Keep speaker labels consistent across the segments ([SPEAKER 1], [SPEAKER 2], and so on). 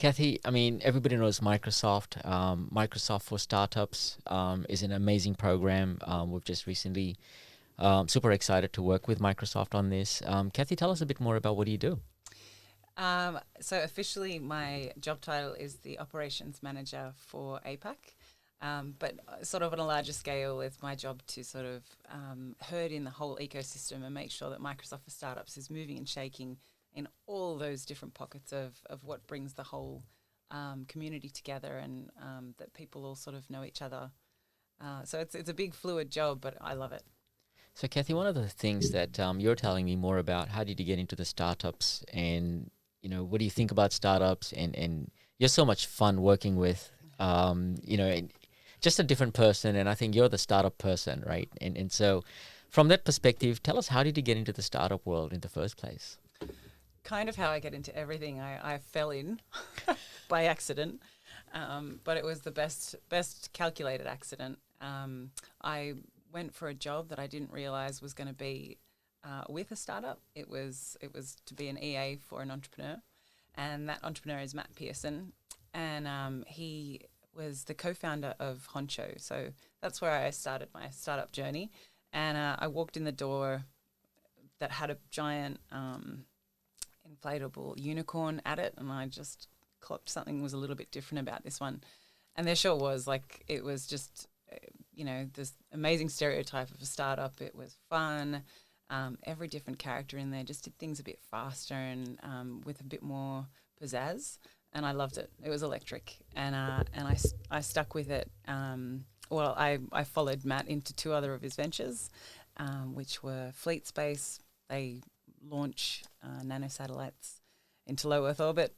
[SPEAKER 1] Cathy, I mean, everybody knows Microsoft. Microsoft for Startups is an amazing program. We've just recently super excited to work with Microsoft on this. Cathy, tell us a bit more about what do you do?
[SPEAKER 2] So officially, my job title is the operations manager for APAC. But sort of on a larger scale, it's my job to sort of herd in the whole ecosystem and make sure that Microsoft for Startups is moving and shaking in all those different pockets of what brings the whole community together, and that people all sort of know each other. So it's a big fluid job, but I love it.
[SPEAKER 1] So, Cathy, one of the things that you're telling me more about, how did you get into the startups, and what do you think about startups? And you're so much fun working with, and just a different person. And I think you're the startup person, right? And so, from that perspective, tell us, how did you get into the startup world in the first place?
[SPEAKER 2] Kind of how I get into everything. I fell in by accident, but it was the best calculated accident. I went for a job that I didn't realize was going to be with a startup. It was to be an EA for an entrepreneur, and that entrepreneur is Matt Pearson, and he was the co-founder of Honcho. So that's where I started my startup journey, and I walked in the door that had a giant inflatable unicorn at it, and I just clocked something was a little bit different about this one. And there sure was. Like, it was just this amazing stereotype of a startup. It was fun. Every different character in there just did things a bit faster and with a bit more pizzazz, and I loved it. It was electric, and I stuck with it. I followed Matt into two other of his ventures, which were Fleet Space. They launch nanosatellites into low Earth orbit,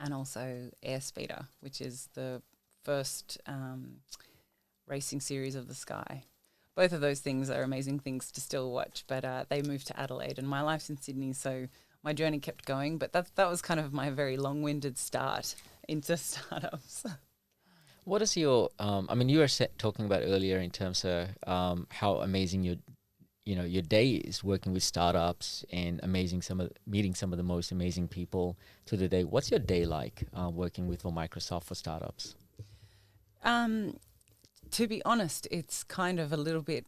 [SPEAKER 2] and also Airspeeder, which is the first racing series of the sky. Both of those things are amazing things to still watch, but they moved to Adelaide, and my life's in Sydney, so my journey kept going. But that was kind of my very long-winded start into startups.
[SPEAKER 1] What is your, you were talking about earlier in terms of how amazing your day is working with startups and meeting some of the most amazing people to the day. What's your day like working with Microsoft for Startups?
[SPEAKER 2] To be honest, it's kind of a little bit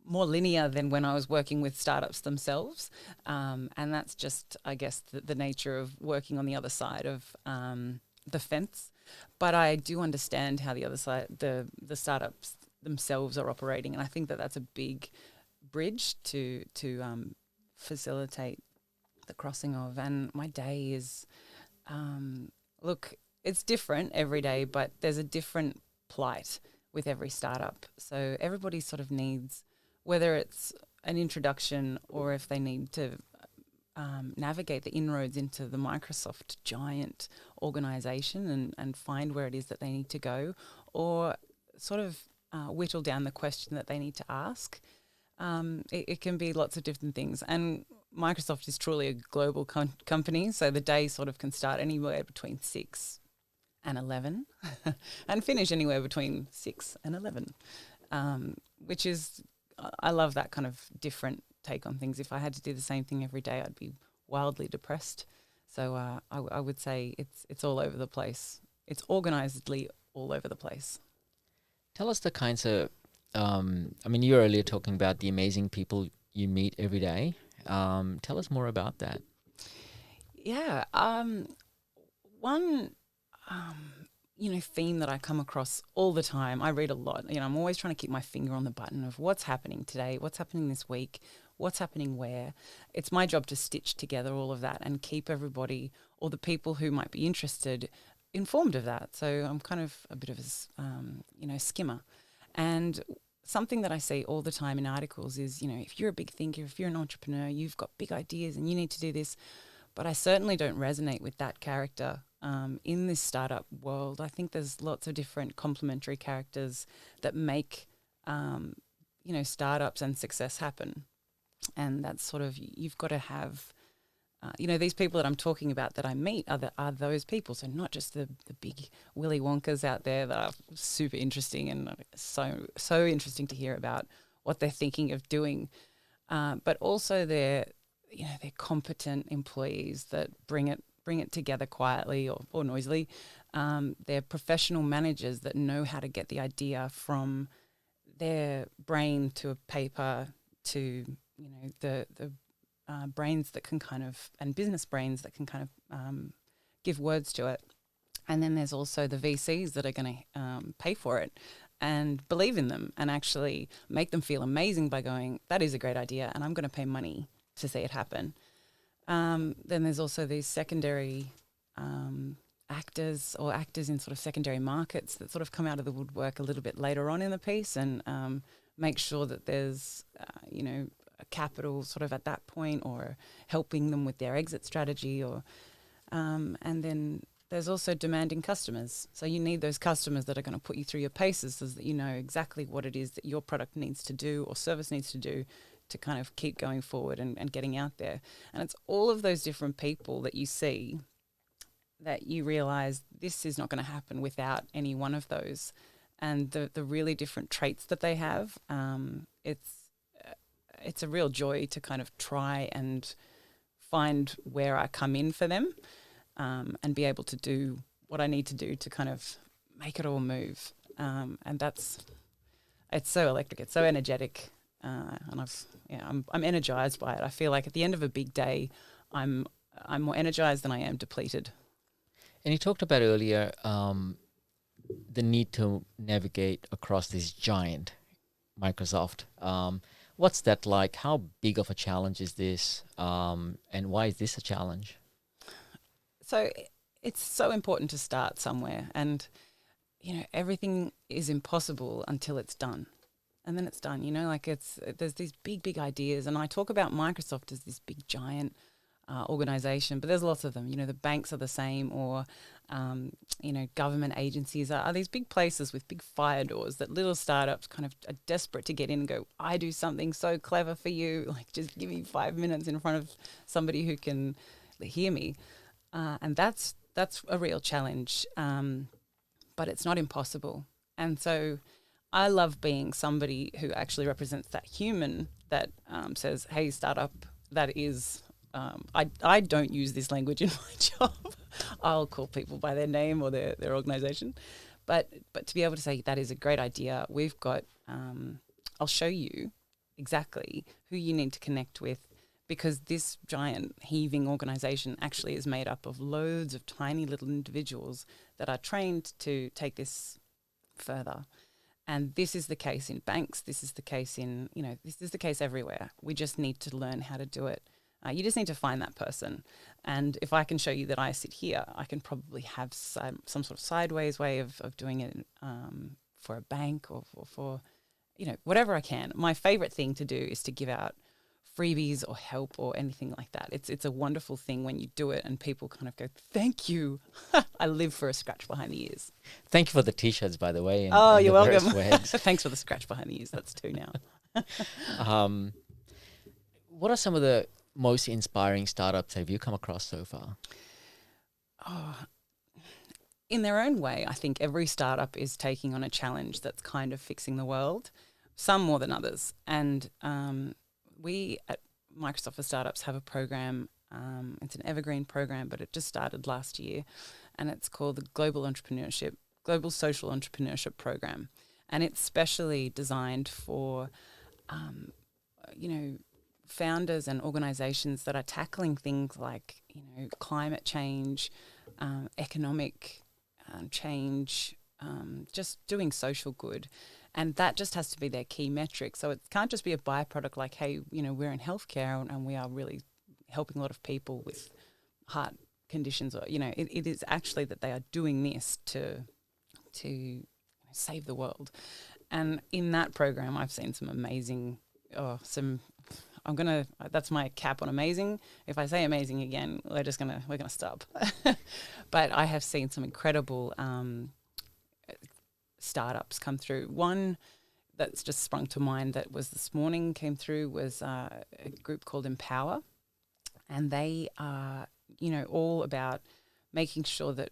[SPEAKER 2] more linear than when I was working with startups themselves. And that's just, I guess, the nature of working on the other side of the fence. But I do understand how the other side, the startups themselves are operating. And I think that that's a big bridge to facilitate the crossing of. And my day is, look, it's different every day, but there's a different plight with every startup. So everybody sort of needs, whether it's an introduction or if they need to navigate the inroads into the Microsoft giant organization and find where it is that they need to go, or sort of whittle down the question that they need to ask. It can be lots of different things. And Microsoft is truly a global company, so the day sort of can start anywhere between 6 and 11 and finish anywhere between 6 and 11, which is, I love that kind of different take on things. If I had to do the same thing every day, I'd be wildly depressed. So I would say it's all over the place. It's organizedly all over the place.
[SPEAKER 1] Tell us the kinds of, you were earlier talking about the amazing people you meet every day. Tell us more about that.
[SPEAKER 2] Yeah. One theme that I come across all the time. I read a lot. I'm always trying to keep my finger on the button of what's happening today, what's happening this week, what's happening where. It's my job to stitch together all of that and keep everybody, or the people who might be interested, informed of that. So I'm kind of a bit of a, skimmer. And something that I see all the time in articles is, if you're a big thinker, if you're an entrepreneur, you've got big ideas and you need to do this. But I certainly don't resonate with that character in this startup world. I think there's lots of different complementary characters that make, startups and success happen. And that's sort of, you've got to have, these people that I'm talking about that I meet are those people. So not just the big Willy Wonkas out there that are super interesting and so interesting to hear about what they're thinking of doing, but also they're they're competent employees that bring it together quietly or noisily. They're professional managers that know how to get the idea from their brain to a paper to the brains that can kind of, and business brains that can kind of give words to it. And then there's also the VCs that are going to pay for it and believe in them and actually make them feel amazing by going, that is a great idea and I'm going to pay money to see it happen. Then there's also these secondary actors in sort of secondary markets that sort of come out of the woodwork a little bit later on in the piece and make sure that there's, a capital sort of at that point, or helping them with their exit strategy, or and then there's also demanding customers. So you need those customers that are going to put you through your paces so that you know exactly what it is that your product needs to do or service needs to do to kind of keep going forward and getting out there. And it's all of those different people that you see that you realize this is not going to happen without any one of those. And the really different traits that they have, it's a real joy to kind of try and find where I come in for them, and be able to do what I need to do to kind of make it all move. And it's so electric, it's so energetic, and I'm energized by it. I feel like at the end of a big day, I'm more energized than I am depleted.
[SPEAKER 1] And you talked about earlier the need to navigate across this giant Microsoft. What's that like? How big of a challenge is this? And why is this a challenge? So
[SPEAKER 2] it's so important to start somewhere, and everything is impossible until it's done, and then it's done. There's these big ideas, and I talk about Microsoft as this big giant organization, but there's lots of them. The banks are the same, or government agencies are these big places with big fire doors that little startups kind of are desperate to get in and go, I do something so clever for you, like just give me 5 minutes in front of somebody who can hear me. And that's a real challenge, but it's not impossible. And so I love being somebody who actually represents that human that says, hey, startup, that is, I don't use this language in my job. I'll call people by their name or their organization. But to be able to say that is a great idea, we've got, I'll show you exactly who you need to connect with, because this giant heaving organization actually is made up of loads of tiny little individuals that are trained to take this further. And this is the case in banks. This is the case in, this is the case everywhere. We just need to learn how to do it. You just need to find that person. And if I can show you that I sit here, I can probably have some sort of sideways way of doing it for a bank or for whatever I can. My favorite thing to do is to give out freebies or help or anything like that. It's a wonderful thing when you do it and people kind of go, thank you. I live for a scratch behind the ears.
[SPEAKER 1] Thank you for the T-shirts, by the way. And
[SPEAKER 2] you're welcome. Thanks for the scratch behind the ears. That's 2 now.
[SPEAKER 1] What are some of the most inspiring startups have you come across so far?
[SPEAKER 2] In their own way, I think every startup is taking on a challenge that's kind of fixing the world, some more than others. And we at Microsoft for Startups have a program. It's an evergreen program, but it just started last year, and it's called the Global Social Entrepreneurship Program. And it's specially designed for, founders and organizations that are tackling things like, climate change, economic change, just doing social good. And that just has to be their key metric. So it can't just be a byproduct like, hey, we're in healthcare and we are really helping a lot of people with heart conditions, or, it is actually that they are doing this to save the world. And in that program, I've seen some amazing, that's my cap on amazing. If I say amazing again, we're gonna stop. But I have seen some incredible startups come through. One that's just sprung to mind that was this morning came through was a group called Empower, and they are all about making sure that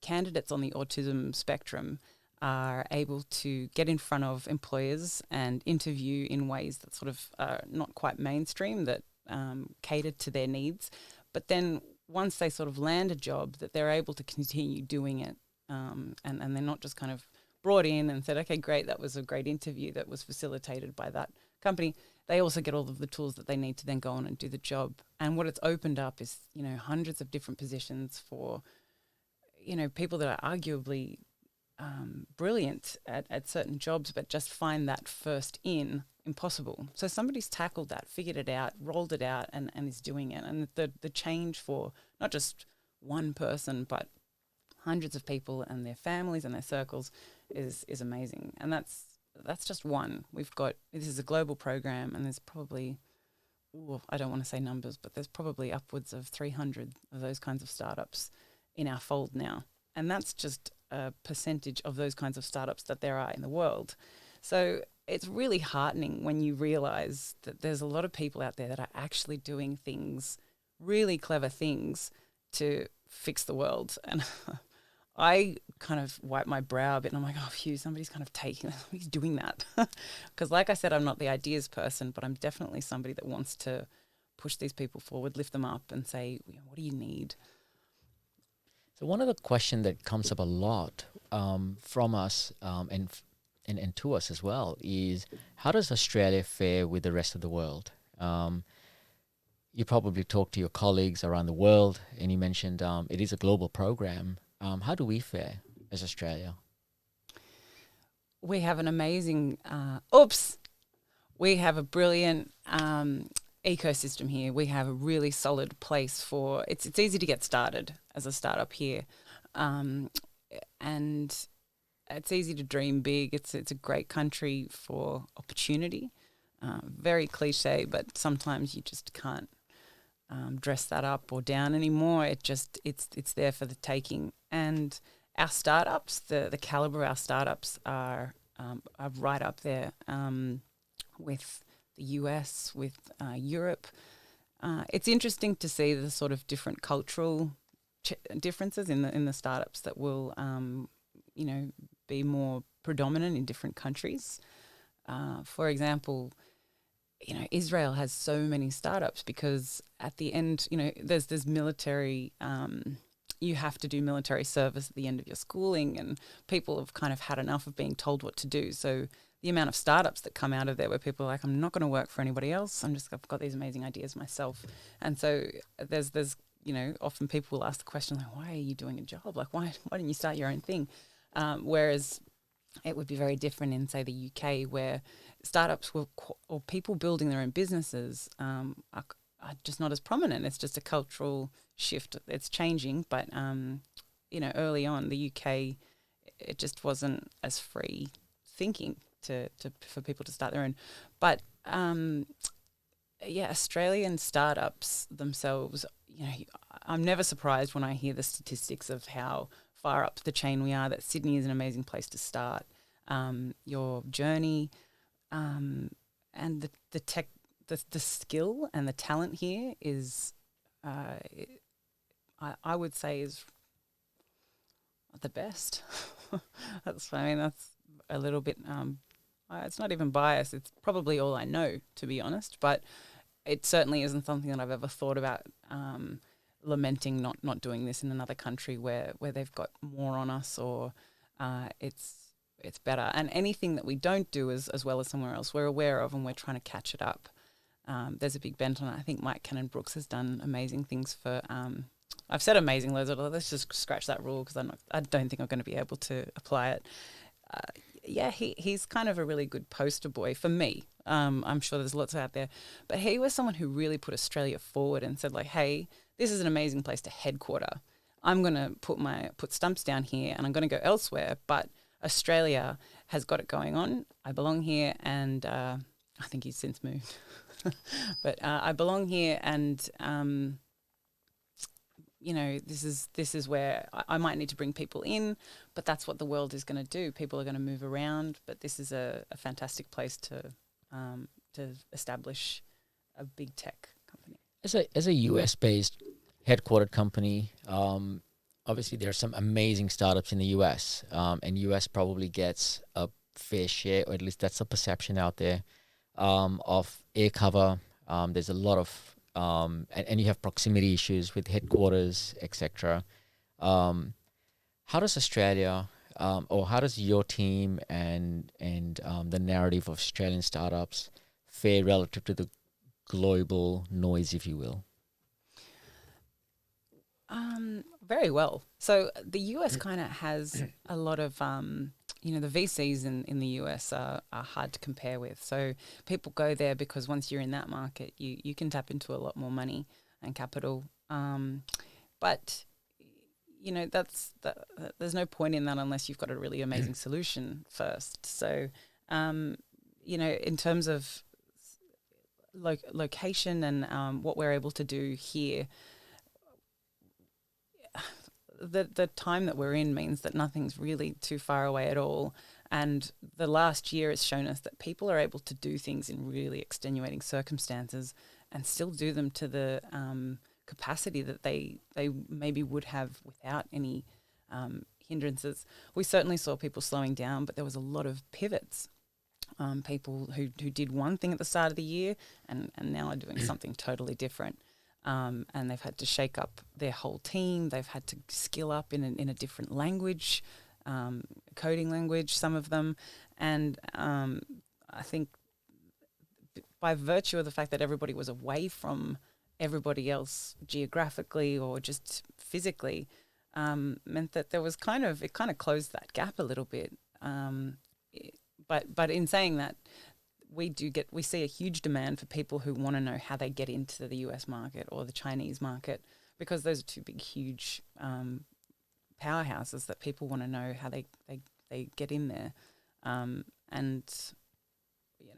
[SPEAKER 2] candidates on the autism spectrum are able to get in front of employers and interview in ways that sort of are not quite mainstream, that catered to their needs. But then once they sort of land a job, that they're able to continue doing it, and they're not just kind of brought in and said, okay, great, that was a great interview that was facilitated by that company. They also get all of the tools that they need to then go on and do the job. And what it's opened up is, hundreds of different positions for, people that are arguably brilliant at certain jobs, but just find that first in impossible. So somebody's tackled that, figured it out, rolled it out, and is doing it. And the change for not just one person, but hundreds of people and their families and their circles is amazing. And that's just one. This is a global program, and there's probably, I don't want to say numbers, but there's probably upwards of 300 of those kinds of startups in our fold now. And that's just a percentage of those kinds of startups that there are in the world. So it's really heartening when you realize that there's a lot of people out there that are actually doing things, really clever things, to fix the world. And I kind of wipe my brow a bit and I'm like, oh, phew, somebody's doing that. Because like I said, I'm not the ideas person, but I'm definitely somebody that wants to push these people forward, lift them up and say, what do you need?
[SPEAKER 1] So one of the questions that comes up a lot from us and to us as well is, how does Australia fare with the rest of the world? You probably talk to your colleagues around the world, and you mentioned it is a global program. How do we fare as Australia?
[SPEAKER 2] We have an amazing, we have a brilliant ecosystem here. We have a really solid place for, it's easy to get started as a startup here. And it's easy to dream big. It's a great country for opportunity. Very cliche, but sometimes you just can't dress that up or down anymore. It's there for the taking. And our startups, the caliber of our startups are right up there with the US, with Europe. It's interesting to see the sort of different cultural differences in the startups that will, be more predominant in different countries. For example, Israel has so many startups because at the end, there's military, you have to do military service at the end of your schooling, and people have kind of had enough of being told what to do. So the amount of startups that come out of there where people are like, I'm not going to work for anybody else. I've got these amazing ideas myself. And so there's often people will ask the question, like, why are you doing a job? Like, why didn't you start your own thing? Whereas it would be very different in, say, the UK, where startups or people building their own businesses are just not as prominent. It's just a cultural shift. It's changing, but early on, the UK, it just wasn't as free thinking for people to start their own. But Australian startups themselves, I'm never surprised when I hear the statistics of how far up the chain we are, that Sydney is an amazing place to start your journey, and the tech, the skill and the talent here is, I would say, is the best. That's a little bit, it's not even biased. It's probably all I know, to be honest, but it certainly isn't something that I've ever thought about lamenting not doing this in another country where they've got more on us, or it's better. And anything that we don't do as well as somewhere else, we're aware of and we're trying to catch it up. There's a big bent on it. I think Mike Cannon-Brooks has done amazing things for, I've said amazing loads, let's just scratch that rule because I don't think I'm going to be able to apply it. He's kind of a really good poster boy for me. I'm sure there's lots out there, but he was someone who really put Australia forward and said, like, hey, this is an amazing place to headquarter. I'm going to put stumps down here and I'm going to go elsewhere, but Australia has got it going on. I belong here, and I think he's since moved. But I belong here, and this is where I might need to bring people in, but that's what the world is going to do. People are going to move around, but this is a fantastic place to establish a big tech company.
[SPEAKER 1] As a US based headquartered company, obviously there are some amazing startups in the US, and US probably gets a fair share, or at least that's the perception out there, of air cover. There's a lot of and you have proximity issues with headquarters, etc. How does Australia, or how does your team and the narrative of Australian startups fare relative to the global noise, if you will?
[SPEAKER 2] Very well. So the US kind of has a lot of, the VCs in the US are hard to compare with. So people go there because once you're in that market, you can tap into a lot more money and capital. But there's no point in that unless you've got a really amazing solution first. So, in terms of location and what we're able to do here, the time that we're in means that nothing's really too far away at all. And the last year has shown us that people are able to do things in really extenuating circumstances and still do them to the capacity that they maybe would have without any hindrances. We certainly saw people slowing down, but there was a lot of pivots. People who did one thing at the start of the year and now are doing something totally different. And they've had to shake up their whole team. They've had to skill up in a different language, coding language, some of them. And I think by virtue of the fact that everybody was away from everybody else geographically or just physically, meant that there was it kind of closed that gap a little bit. But in saying that, we see a huge demand for people who want to know how they get into the US market or the Chinese market, because those are two big, huge powerhouses that people want to know how they get in there. And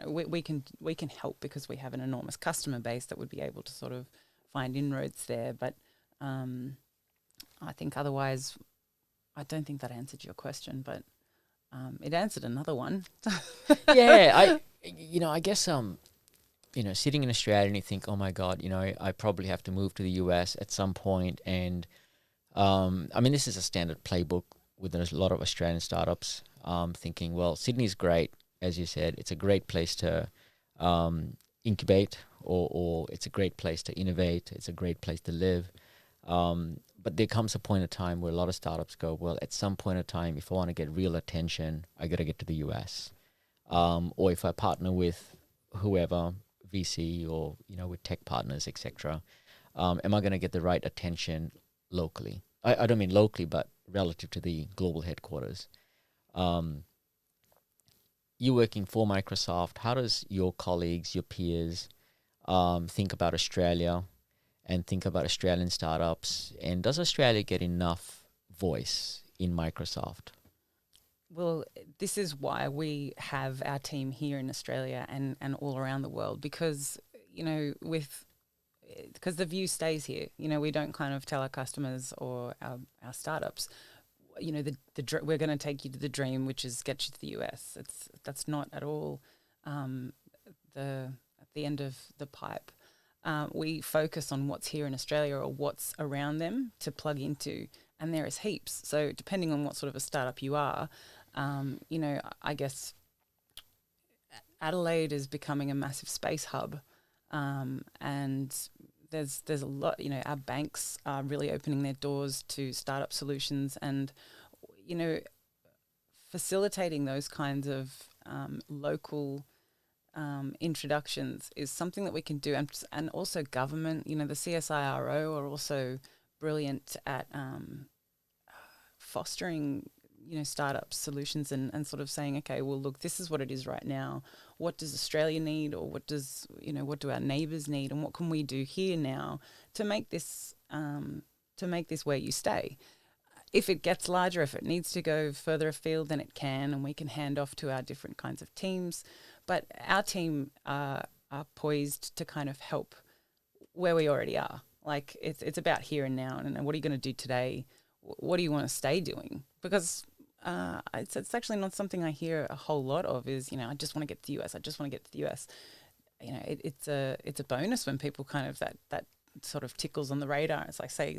[SPEAKER 2] we can help because we have an enormous customer base that would be able to sort of find inroads there. But I think otherwise, I don't think that answered your question, but it answered another one.
[SPEAKER 1] Yeah, I guess sitting in Australia and you think, oh my God, I probably have to move to the US at some point. And this is a standard playbook with a lot of Australian startups, thinking, well, Sydney's great, as you said. It's a great place to incubate, or it's a great place to innovate. It's a great place to live. But there comes a point in time where a lot of startups go, well, at some point in time, if I want to get real attention, I got to get to the US. Or if I partner with whoever, VC or, with tech partners, etc., am I going to get the right attention locally? I don't mean locally, but relative to the global headquarters. You're working for Microsoft. How does your colleagues, your peers, think about Australia and think about Australian startups? And does Australia get enough voice in Microsoft?
[SPEAKER 2] Well, this is why we have our team here in Australia and all around the world, because, because the view stays here. We don't kind of tell our customers or our startups, we're going to take you to the dream, which is get you to the US. That's not at all at the end of the pipe. We focus on what's here in Australia or what's around them to plug into, and there is heaps. So depending on what sort of a startup you are, I guess Adelaide is becoming a massive space hub, and there's a lot. Our banks are really opening their doors to startup solutions, and facilitating those kinds of local introductions is something that we can do, and also government. The CSIRO are also brilliant at fostering startup solutions and sort of saying, okay, well, look, this is what it is right now. What does Australia need, or what do our neighbours need, and what can we do here now to make this where you stay? If it gets larger, if it needs to go further afield, then it can, and we can hand off to our different kinds of teams. But our team are poised to kind of help where we already are. Like it's about here and now, and what are you going to do today? What do you want to stay doing? Because it's actually not something I hear a whole lot of. Is I just want to get to the US. I just want to get to the US. It's a bonus when people kind of that sort of tickles on the radar. It's like, say,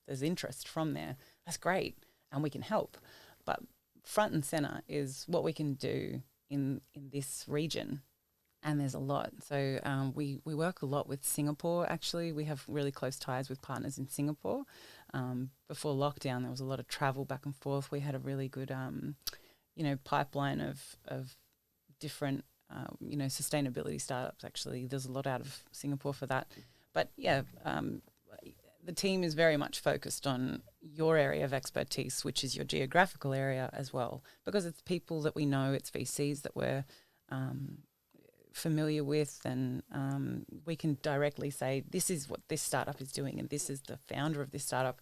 [SPEAKER 2] there's interest from there. That's great, and we can help. But front and center is what we can do in this region. And there's a lot. So we work a lot with Singapore, actually. We have really close ties with partners in Singapore. Before lockdown, there was a lot of travel back and forth. We had a really good, pipeline of different, sustainability startups, actually. There's a lot out of Singapore for that. But, yeah, the team is very much focused on your area of expertise, which is your geographical area as well, because it's people that we know, it's VCs that we're familiar with, and we can directly say, this is what this startup is doing and this is the founder of this startup.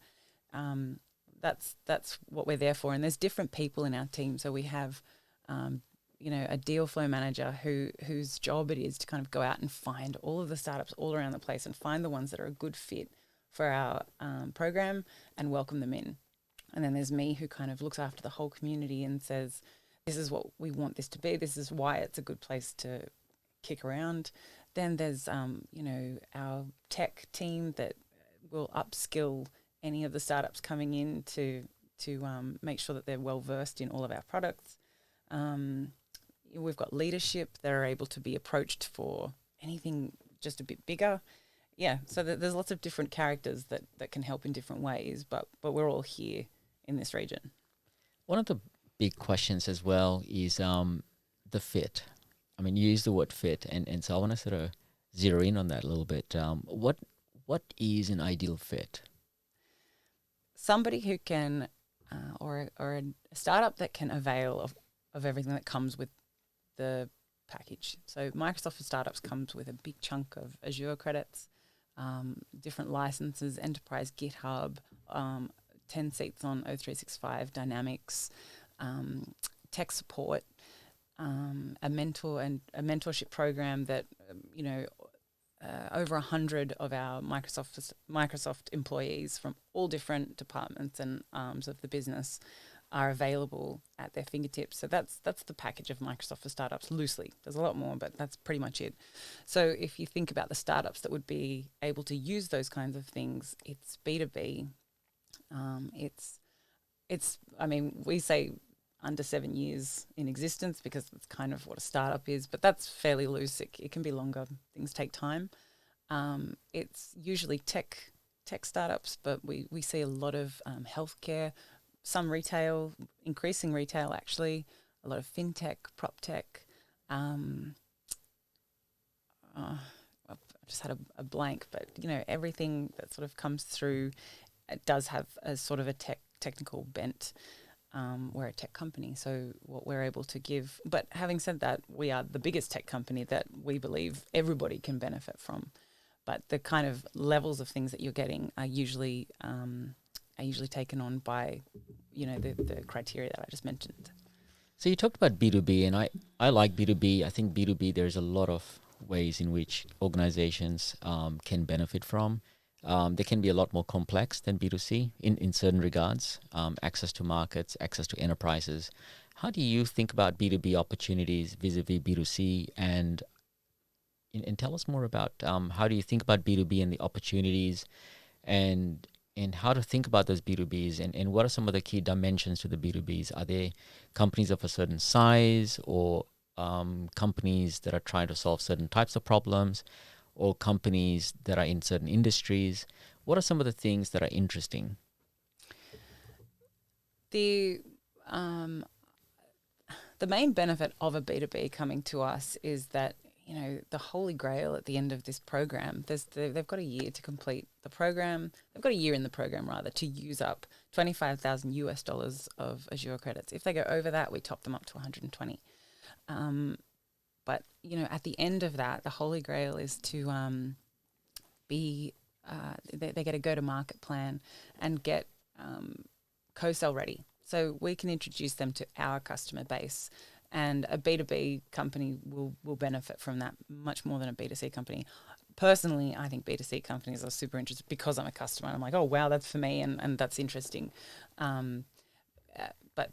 [SPEAKER 2] That's what we're there for. And there's different people in our team. So we have, a deal flow manager whose job it is to kind of go out and find all of the startups all around the place and find the ones that are a good fit for our program and welcome them in. And then there's me, who kind of looks after the whole community and says, this is what we want this to be. This is why it's a good place to kick around. Then there's, our tech team that will upskill any of the startups coming in to make sure that they're well versed in all of our products. We've got leadership that are able to be approached for anything just a bit bigger. Yeah, so there's lots of different characters that can help in different ways, but we're all here in this region.
[SPEAKER 1] One of the big questions as well is the fit. I mean, you use the word fit, and so I want to sort of zero in on that a little bit. What is an ideal fit?
[SPEAKER 2] Somebody who can, or a startup that can avail of everything that comes with the package. So Microsoft for Startups comes with a big chunk of Azure credits, different licenses, enterprise GitHub, 10 seats on O365 Dynamics, tech support, a mentorship program that over 100 of our Microsoft employees from all different departments and arms of the business are available at their fingertips. So that's the package of Microsoft for Startups loosely. There's a lot more, but that's pretty much it. So if you think about the startups that would be able to use those kinds of things, it's B2B. We say under 7 years in existence because that's kind of what a startup is, but that's fairly loose. It can be longer. Things take time. It's usually tech startups, but we see a lot of healthcare, some retail, increasing retail actually, a lot of fintech, prop tech. I've just had a blank, but everything that sort of comes through, it does have a sort of a technical bent. We're a tech company, so what we're able to give. But having said that, we are the biggest tech company that we believe everybody can benefit from. But the kind of levels of things that you're getting are usually taken on by, the criteria that I just mentioned.
[SPEAKER 1] So you talked about B2B, and I like B2B. I think B2B, there's a lot of ways in which organizations can benefit from. They can be a lot more complex than B2C in certain regards, access to markets, access to enterprises. How do you think about B2B opportunities vis-a-vis B2C? And tell us more about how do you think about B2B and the opportunities, and how to think about those B2Bs, and what are some of the key dimensions to the B2Bs? Are they companies of a certain size, or companies that are trying to solve certain types of problems, or companies that are in certain industries? What are some of the things that are interesting?
[SPEAKER 2] The main benefit of a B2B coming to us is that, the holy grail at the end of this program, they've got a year to complete the program. They've got a year in the program, rather, to use up $25,000 of Azure credits. If they go over that, we top them up to 120. But, at the end of that, the holy grail is to they get a go-to-market plan and get co-sell ready. So we can introduce them to our customer base, and a B2B company will benefit from that much more than a B2C company. Personally, I think B2C companies are super interested because I'm a customer. I'm like, oh, wow, that's for me, and that's interesting. But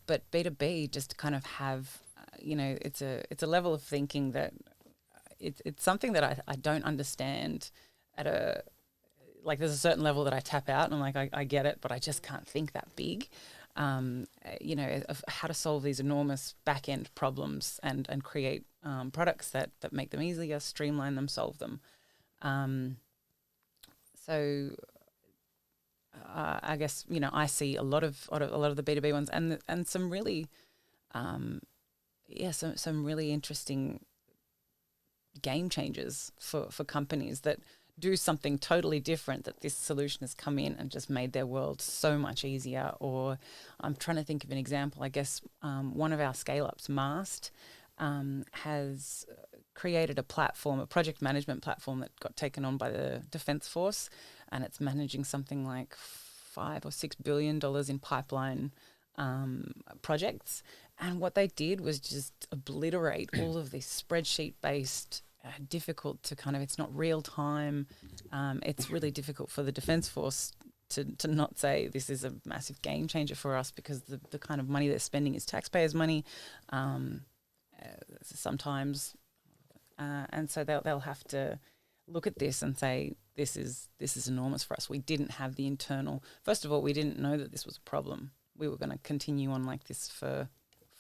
[SPEAKER 2] B2B just kind of have, it's a level of thinking that it's something that I don't understand there's a certain level that I tap out and I'm like, I get it, but I just can't think that big. Of how to solve these enormous back-end problems and create products that make them easier, streamline them, solve them. So I guess I see a lot of the B2B ones and some really some really interesting game changers for companies that do something totally different, that this solution has come in and just made their world so much easier. Or I'm trying to think of an example. I guess one of our scale-ups, Mast, has created a platform, a project management platform that got taken on by the Defence Force, and it's managing something like $5 or $6 billion in pipeline projects. And what they did was just obliterate all of this spreadsheet-based, difficult to it's not real time. It's really difficult for the Defence Force to not say this is a massive game changer for us, because the kind of money they're spending is taxpayers' money sometimes. And so they'll have to look at this and say, this is enormous for us. We didn't have the internal. First of all, we didn't know that this was a problem. We were going to continue on like this for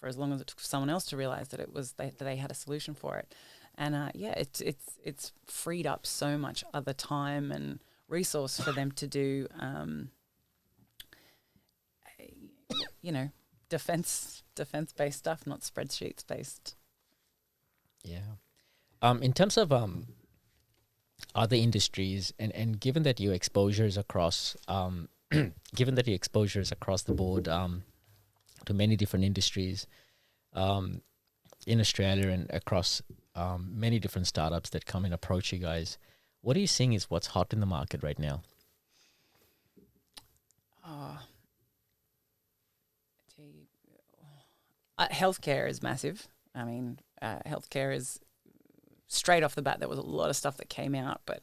[SPEAKER 2] as long as it took someone else to realize that that they had a solution for it. And it's freed up so much other time and resource for them to do, defense-based stuff, not spreadsheets-based.
[SPEAKER 1] Yeah. In terms of other industries, and given that your exposure is across, the board to many different industries in Australia and across many different startups that come and approach you guys, what are you seeing is what's hot in the market right now?
[SPEAKER 2] Healthcare is massive. I mean, healthcare is straight off the bat. There was a lot of stuff that came out, but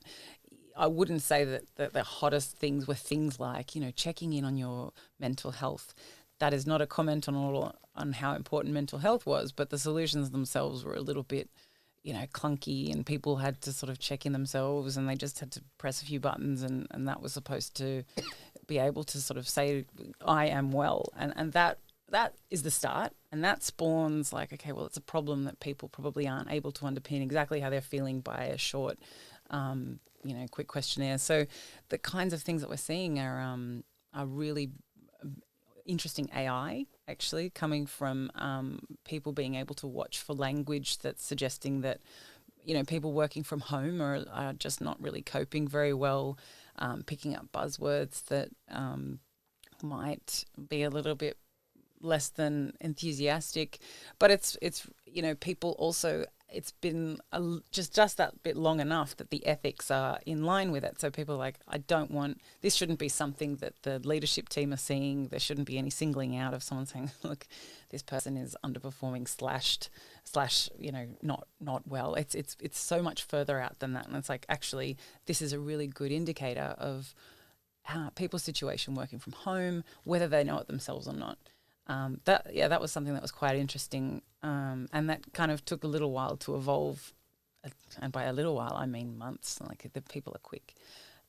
[SPEAKER 2] I wouldn't say that the hottest things were things like, checking in on your mental health. That is not a comment on how important mental health was, but the solutions themselves were a little bit, clunky, and people had to sort of check in themselves, and they just had to press a few buttons, and that was supposed to be able to sort of say, I am well. And that is the start, and that spawns like, okay, well, it's a problem that people probably aren't able to underpin exactly how they're feeling by a short, quick questionnaire. So the kinds of things that we're seeing are really interesting AI, actually, coming from people being able to watch for language that's suggesting that, people working from home are just not really coping very well, picking up buzzwords that might be a little bit less than enthusiastic. But it's people also, it's been just that bit long enough that the ethics are in line with it. So people are like, this shouldn't be something that the leadership team are seeing. There shouldn't be any singling out of someone saying, look, this person is underperforming slash not well. It's so much further out than that. And it's like, actually, this is a really good indicator of people's situation working from home, whether they know it themselves or not. That was something that was quite interesting, and that kind of took a little while to evolve, and by a little while I mean months. Like, the people are quick.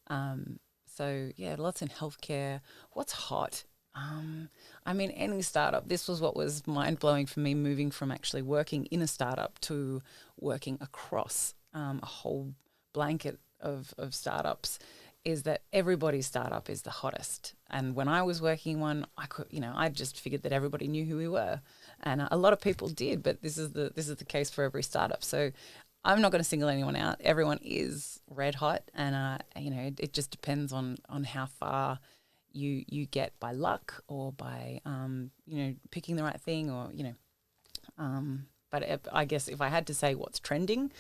[SPEAKER 2] So yeah, lots in healthcare. What's hot? I mean, any startup. This was what was mind blowing for me, moving from actually working in a startup to working across a whole blanket of startups. Is that everybody's startup is the hottest. And when I was working one, I just figured that everybody knew who we were, and a lot of people did. But this is the case for every startup. So I'm not going to single anyone out. Everyone is red hot, and it just depends on how far you get by luck or by picking the right thing, or But I guess if I had to say what's trending,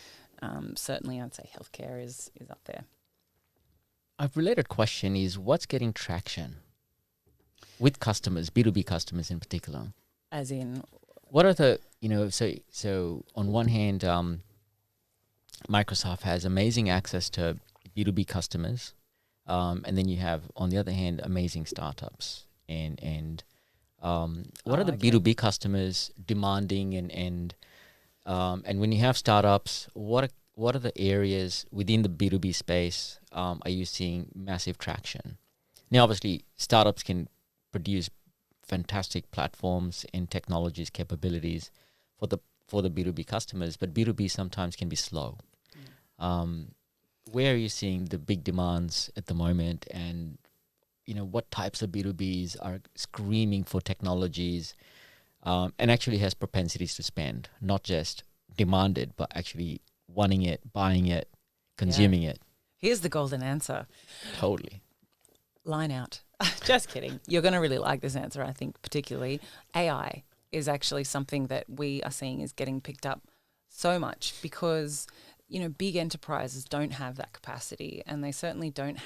[SPEAKER 2] certainly I'd say healthcare is up there.
[SPEAKER 1] A related question is, what's getting traction with customers, B2B customers in particular?
[SPEAKER 2] As in?
[SPEAKER 1] What are the, so on one hand, Microsoft has amazing access to B2B customers, and then you have, on the other hand, amazing startups. And what are the B2B customers demanding, and when you have startups, what are the areas within the B2B space are you seeing massive traction? Now, obviously, startups can produce fantastic platforms and technologies, capabilities for the B2B customers, but B2B sometimes can be slow. Where are you seeing the big demands at the moment, and what types of B2Bs are screaming for technologies and actually has propensities to spend, not just demand it, but actually wanting it, buying it, consuming it?
[SPEAKER 2] Here's the golden answer.
[SPEAKER 1] Totally.
[SPEAKER 2] Line out. Just kidding. You're going to really like this answer, I think, particularly. AI is actually something that we are seeing is getting picked up so much because, big enterprises don't have that capacity, and they certainly don't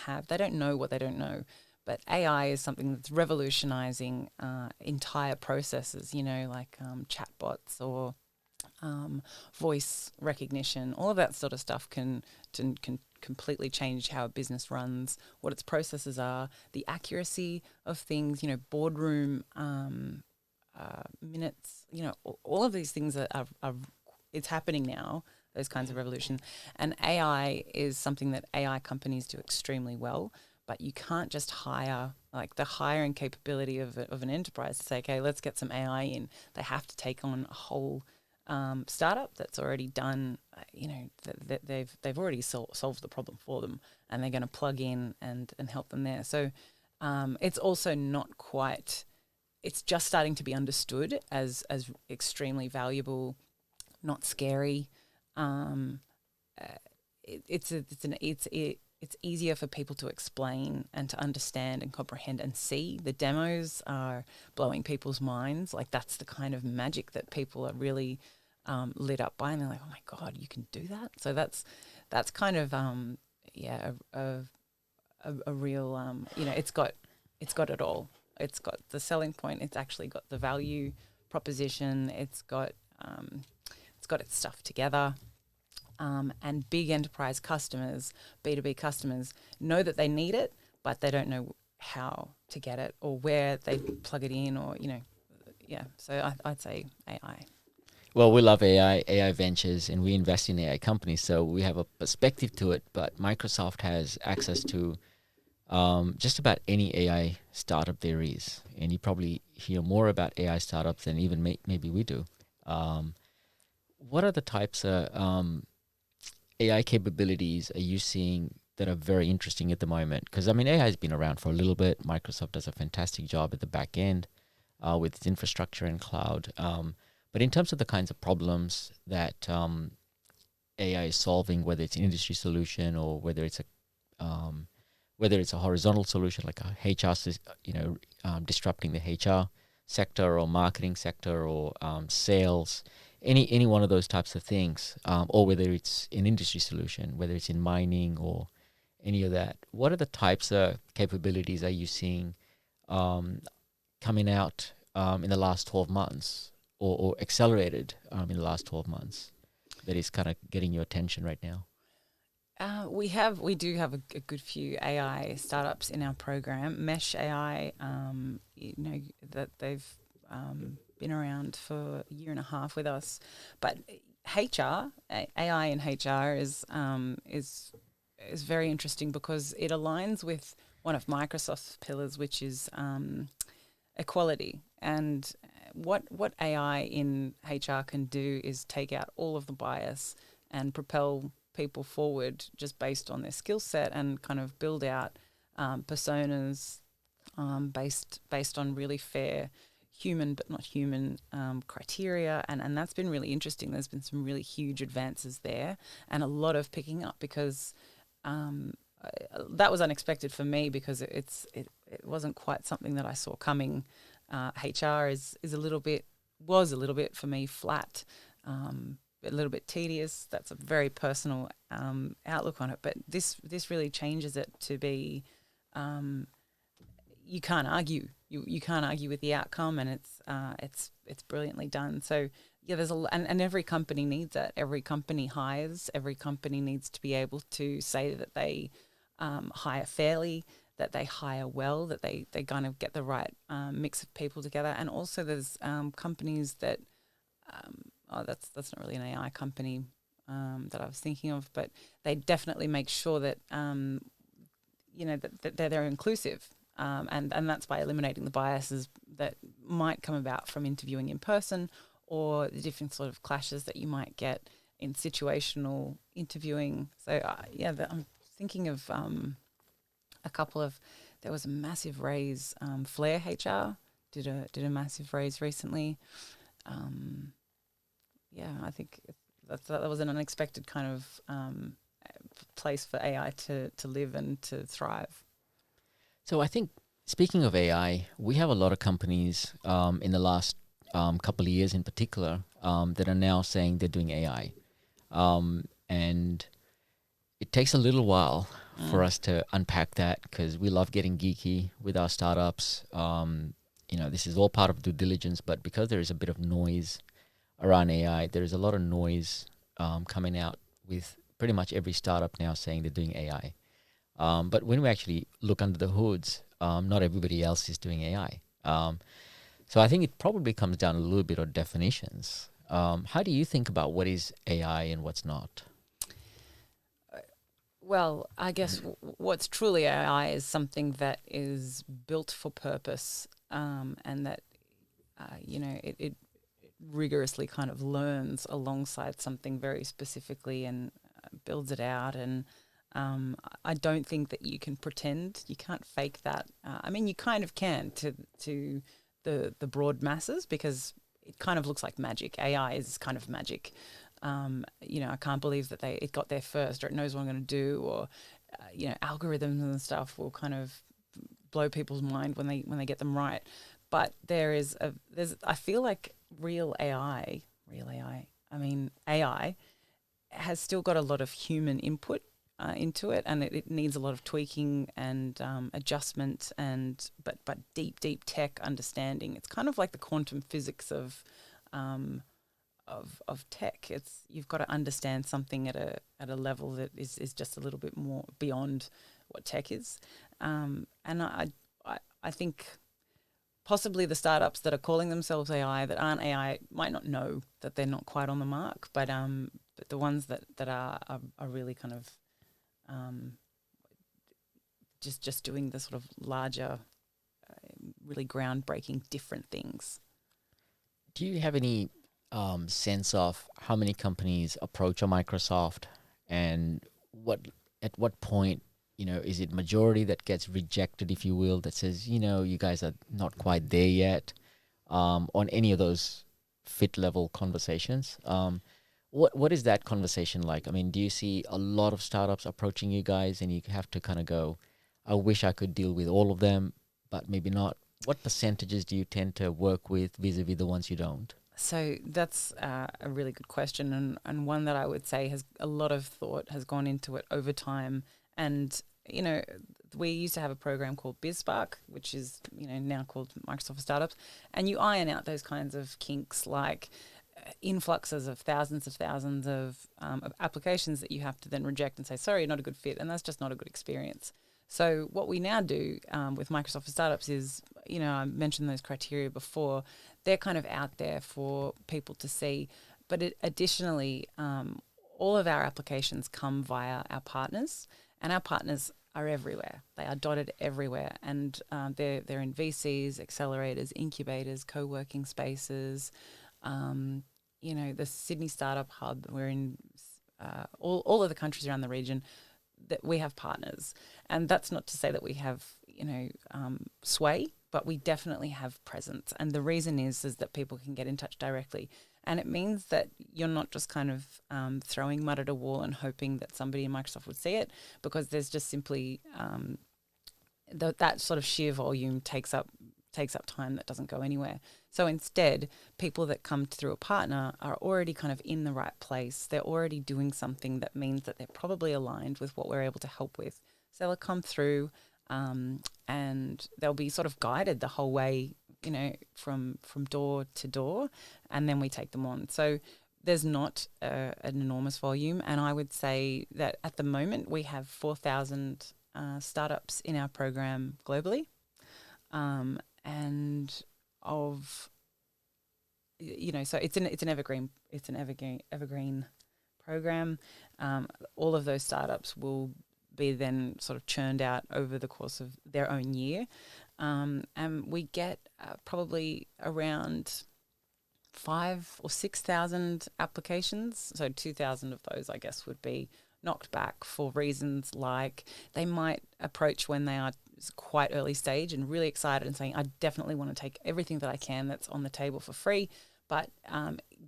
[SPEAKER 2] know what they don't know. But AI is something that's revolutionizing entire processes, like chatbots or voice recognition. All of that sort of stuff can completely change how a business runs, what its processes are, the accuracy of things, boardroom minutes, all of these things are it's happening now, those kinds of revolution. And AI is something that AI companies do extremely well, but you can't just hire, like the hiring capability of an enterprise to say, okay, let's get some AI in. They have to take on a whole startup that's already done, that they've already solved the problem for them, and they're going to plug in and help them there. So it's also not quite, it's just starting to be understood as extremely valuable, not scary. It's easier for people to explain and to understand and comprehend and see. The demos are blowing people's minds. Like, that's the kind of magic that people are really lit up by, and they're like, oh my God, you can do that? So that's kind of a real it's got it all. It's got the selling point. It's actually got the value proposition. It's got its stuff together. And big enterprise customers, B2B customers, know that they need it, but they don't know how to get it or where they plug it in, or So I'd say AI.
[SPEAKER 1] Well, we love AI Ventures, and we invest in AI companies, so we have a perspective to it. But Microsoft has access to just about any AI startup there is, and you probably hear more about AI startups than even maybe we do. What are the types of AI capabilities are you seeing that are very interesting at the moment? Because AI has been around for a little bit. Microsoft does a fantastic job at the back end with its infrastructure and cloud. But in terms of the kinds of problems that AI is solving, whether it's an industry solution or whether it's a horizontal solution like a HR, disrupting the HR sector or marketing sector or sales, any one of those types of things, or whether it's an industry solution, whether it's in mining or any of that. What are the types of capabilities are you seeing coming out in the last 12 months or accelerated in the last 12 months that is kind of getting your attention right now?
[SPEAKER 2] We do have a good few AI startups in our program. Mesh AI, that they've been around for a year and a half with us. But HR, AI in HR is very interesting because it aligns with one of Microsoft's pillars, which is equality. And what AI in HR can do is take out all of the bias and propel people forward just based on their skill set, and kind of build out personas based on really fair human but not human criteria, and that's been really interesting. There's been some really huge advances there, and a lot of picking up, because that was unexpected for me, because it wasn't quite something that I saw coming. HR was a little bit for me flat, a little bit tedious. That's a very personal outlook on it, but this really changes it to be you can't argue. You can't argue with the outcome, and it's brilliantly done. So yeah, there's and every company needs that. Every company hires. Every company needs to be able to say that they hire fairly, that they hire well, that they kind of get the right mix of people together. And also there's companies that that's not really an AI company that I was thinking of, but they definitely make sure that that they're inclusive. And that's by eliminating the biases that might come about from interviewing in person, or the different sort of clashes that you might get in situational interviewing. So I'm thinking of a couple of. There was a massive raise. Flair HR did a massive raise recently. I think that was an unexpected kind of place for AI to live and to thrive.
[SPEAKER 1] So I think, speaking of AI, we have a lot of companies in the last couple of years in particular that are now saying they're doing AI. And it takes a little while for us to unpack that, because we love getting geeky with our startups. This is all part of due diligence, but because there is a bit of noise around AI, there is a lot of noise coming out with pretty much every startup now saying they're doing AI. But when we actually look under the hoods, not everybody else is doing AI. So I think it probably comes down a little bit of definitions. How do you think about what is AI and what's not?
[SPEAKER 2] Well, I guess what's truly AI is something that is built for purpose, and that it rigorously kind of learns alongside something very specifically and builds it out. And I don't think that you can pretend, you can't fake that. You kind of can to the broad masses, because it kind of looks like magic. AI is kind of magic. I can't believe that it got there first, or it knows what I'm going to do, or algorithms and stuff will kind of blow people's mind when they get them right. But I feel like AI has still got a lot of human input into it, and it needs a lot of tweaking and adjustment, but deep tech understanding. It's kind of like the quantum physics of tech. You've got to understand something at a level that is just a little bit more beyond what tech is. And I think possibly the startups that are calling themselves AI that aren't AI might not know that they're not quite on the mark, but the ones that are really kind of just doing the sort of larger, really groundbreaking, different things.
[SPEAKER 1] Do you have any sense of how many companies approach a Microsoft, and at what point, is it majority that gets rejected, if you will, that says, you guys are not quite there yet, on any of those fit level conversations? What is that conversation like? Do you see a lot of startups approaching you guys and you have to kind of go, I wish I could deal with all of them, but maybe not? What percentages do you tend to work with vis-a-vis the ones you don't?
[SPEAKER 2] So that's a really good question, and one that I would say has a lot of thought has gone into it over time. And we used to have a program called BizSpark, which is now called Microsoft for Startups, and you iron out those kinds of kinks, like influxes of thousands of applications that you have to then reject and say, sorry, you're not a good fit, and that's just not a good experience. So what we now do with Microsoft for Startups is, I mentioned those criteria before. They're kind of out there for people to see. But additionally, all of our applications come via our partners, and our partners are everywhere. They are dotted everywhere, and they're in VCs, accelerators, incubators, co-working spaces. The Sydney Startup Hub. We're in all of the countries around the region. That we have partners, and that's not to say that we have sway, but we definitely have presence. And the reason is that people can get in touch directly, and it means that you're not just kind of throwing mud at a wall and hoping that somebody in Microsoft would see it, because there's just simply that sort of sheer volume takes up time that doesn't go anywhere. So instead, people that come through a partner are already kind of in the right place. They're already doing something that means that they're probably aligned with what we're able to help with. So they'll come through and they'll be sort of guided the whole way, from door to door, and then we take them on. So there's not an enormous volume, and I would say that at the moment we have 4,000 startups in our program globally. And so it's an evergreen program. All of those startups will be then sort of churned out over the course of their own year, and we get probably around 5 or 6,000 applications. So 2,000 of those, I guess, would be knocked back for reasons like they might approach when they are quite early stage and really excited and saying, I definitely want to take everything that I can that's on the table for free. But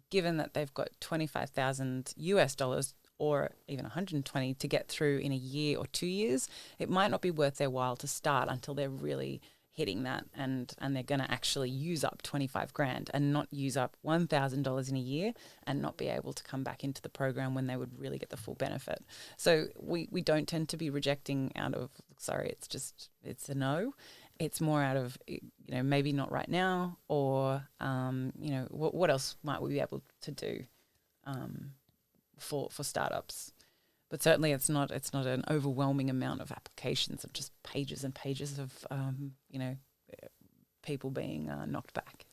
[SPEAKER 2] given that they've got 25,000 US dollars or even 120 to get through in a year or 2 years, it might not be worth their while to start until they're really hitting that and they're going to actually use up 25 grand and not use up $1,000 in a year and not be able to come back into the program when they would really get the full benefit. So we don't tend to be rejecting out of, sorry, it's a no. It's more out of, maybe not right now, or, what else might we be able to do for startups? But certainly it's not an overwhelming amount of applications of just pages and pages of, people being knocked back.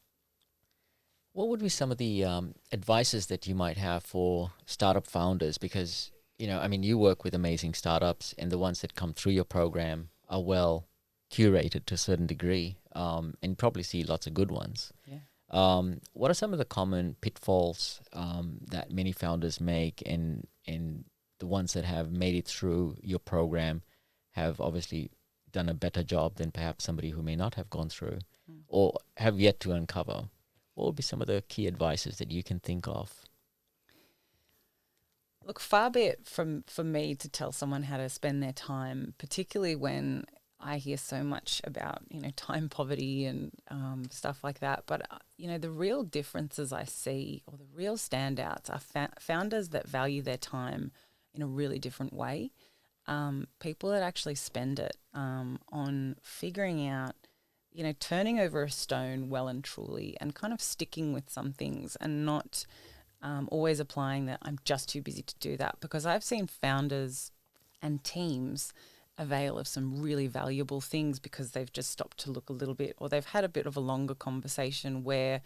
[SPEAKER 1] What would be some of the advices that you might have for startup founders? Because, you work with amazing startups, and the ones that come through your program are well curated to a certain degree, and you probably see lots of good ones.
[SPEAKER 2] Yeah.
[SPEAKER 1] What are some of the common pitfalls that many founders make, and the ones that have made it through your program have obviously done a better job than perhaps somebody who may not have gone through or have yet to uncover? What would be some of the key advices that you can think of?
[SPEAKER 2] Look, far be it for me to tell someone how to spend their time, particularly when I hear so much about, time poverty and stuff like that. But, the real differences I see, or the real standouts, are founders that value their time in a really different way. People that actually spend it on figuring out, turning over a stone well and truly, and kind of sticking with some things and not always applying that I'm just too busy to do that. Because I've seen founders and teams avail of some really valuable things because they've just stopped to look a little bit, or they've had a bit of a longer conversation where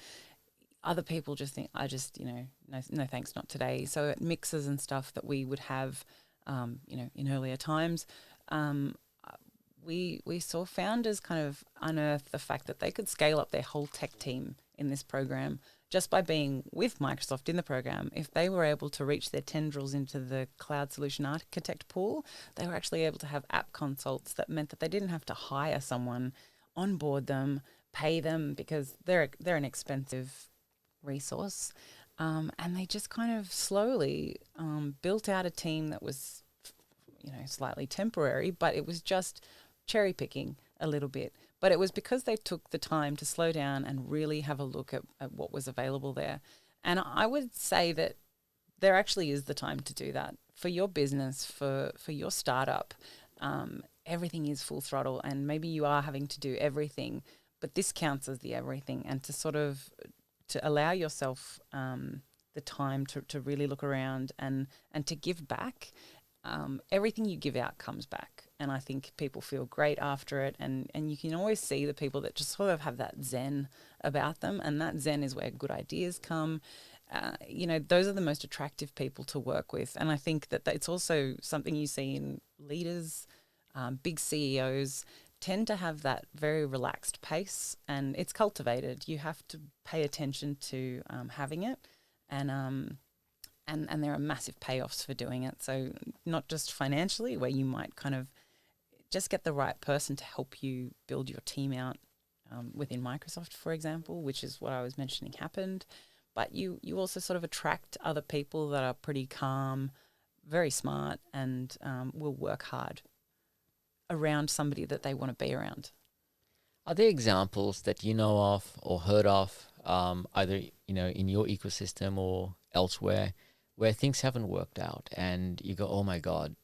[SPEAKER 2] other people just think, no thanks, not today. So at mixes and stuff that we would have, in earlier times, we saw founders kind of unearth the fact that they could scale up their whole tech team in this program just by being with Microsoft in the program. If they were able to reach their tendrils into the cloud solution architect pool, they were actually able to have app consults that meant that they didn't have to hire someone, onboard them, pay them, because they're an expensive resource. And they just kind of slowly built out a team that was, slightly temporary, but it was just cherry picking a little bit. But it was because they took the time to slow down and really have a look at what was available there. And I would say that there actually is the time to do that. For your business, for your startup, everything is full throttle, and maybe you are having to do everything, but this counts as the everything. And to allow yourself the time to really look around and to give back. Everything you give out comes back, and I think people feel great after it, and you can always see the people that just sort of have that zen about them, and that zen is where good ideas come. Those are the most attractive people to work with, and I think that it's also something you see in leaders. Big CEOs tend to have that very relaxed pace, and it's cultivated. You have to pay attention to having it, and there are massive payoffs for doing it. So not just financially, where you might kind of just get the right person to help you build your team out within Microsoft, for example, which is what I was mentioning happened. But you also sort of attract other people that are pretty calm, very smart, and will work hard around somebody that they want to be around.
[SPEAKER 1] Are there examples that you know of or heard of, either in your ecosystem or elsewhere, where things haven't worked out and you go, oh my God,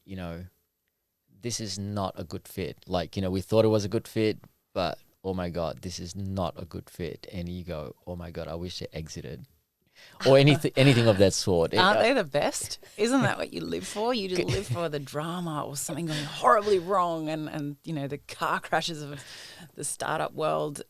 [SPEAKER 1] this is not a good fit. Like, we thought it was a good fit, but oh my God, this is not a good fit. And you go, oh my God, I wish they exited. Or anything of that sort.
[SPEAKER 2] Aren't they the best? Isn't that what you live for? You just live for the drama or something going horribly wrong and the car crashes of the startup world,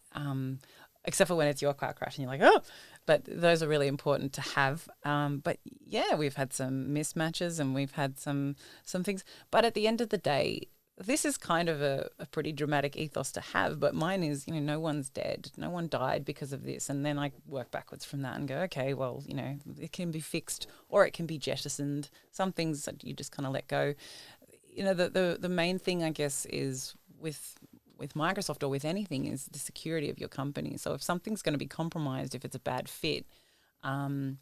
[SPEAKER 2] except for when it's your car crash and you're like, oh, but those are really important to have. But yeah, we've had some mismatches and we've had some things. But at the end of the day, this is kind of a pretty dramatic ethos to have, but mine is, no one's dead. No one died because of this. And then I work backwards from that and go, okay, well, it can be fixed or it can be jettisoned. Some things that you just kind of let go. The main thing, I guess, is with Microsoft or with anything is the security of your company. So if something's going to be compromised, if it's a bad fit, then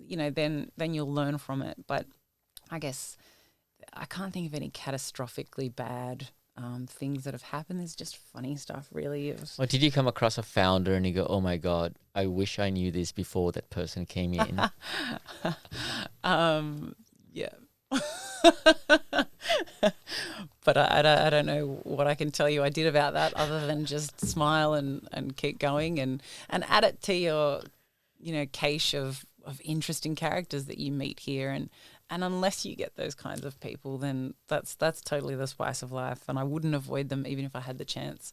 [SPEAKER 2] you'll learn from it. But I guess I can't think of any catastrophically bad things that have happened. There's just funny stuff, really.
[SPEAKER 1] Or did you come across a founder and you go, oh my God, I wish I knew this before that person came in?
[SPEAKER 2] Yeah. But I don't know what I can tell you I did about that other than just smile and keep going and add it to your, cache of interesting characters that you meet here. And unless you get those kinds of people, then that's totally the spice of life. And I wouldn't avoid them even if I had the chance.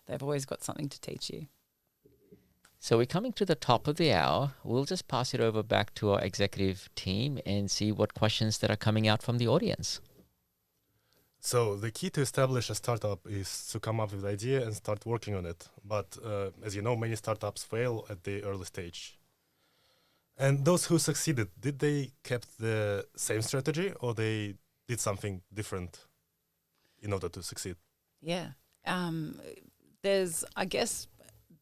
[SPEAKER 2] They've always got something to teach you.
[SPEAKER 1] So we're coming to the top of the hour. We'll just pass it over back to our executive team and see what questions that are coming out from the audience.
[SPEAKER 3] So the key to establish a startup is to come up with an idea and start working on it. But as you know, many startups fail at the early stage. And those who succeeded, did they kept the same strategy or they did something different in order to succeed?
[SPEAKER 2] Yeah. There's, I guess,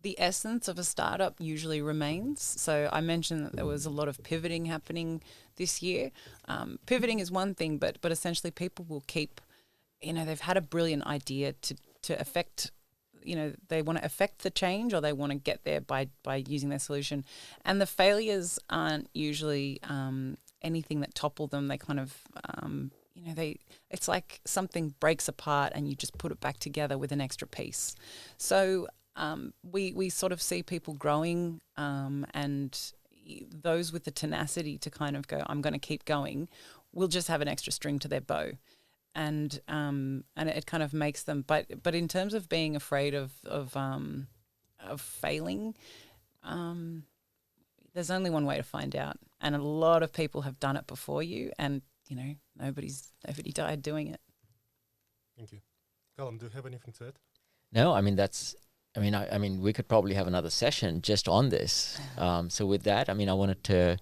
[SPEAKER 2] the essence of a startup usually remains. So I mentioned that there was a lot of pivoting happening this year. Pivoting is one thing, but essentially people will keep, they've had a brilliant idea to affect, they want to affect the change or they want to get there by using their solution. And the failures aren't usually anything that topple them. They kind of, it's like something breaks apart and you just put it back together with an extra piece. So we sort of see people growing and those with the tenacity to kind of go, I'm going to keep going, will just have an extra string to their bow. And it kind of makes them, but in terms of being afraid of failing, there's only one way to find out, and a lot of people have done it before you, and nobody died doing it.
[SPEAKER 3] Thank you, Callum. Do you have anything to add?
[SPEAKER 1] No, I mean, we could probably have another session just on this. So with that, I wanted to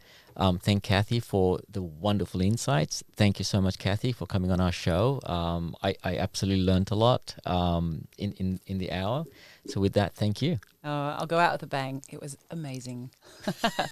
[SPEAKER 1] thank Cathy for the wonderful insights. Thank you so much, Cathy, for coming on our show. I absolutely learned a lot in the hour. So with that, thank you.
[SPEAKER 2] I'll go out with a bang. It was amazing.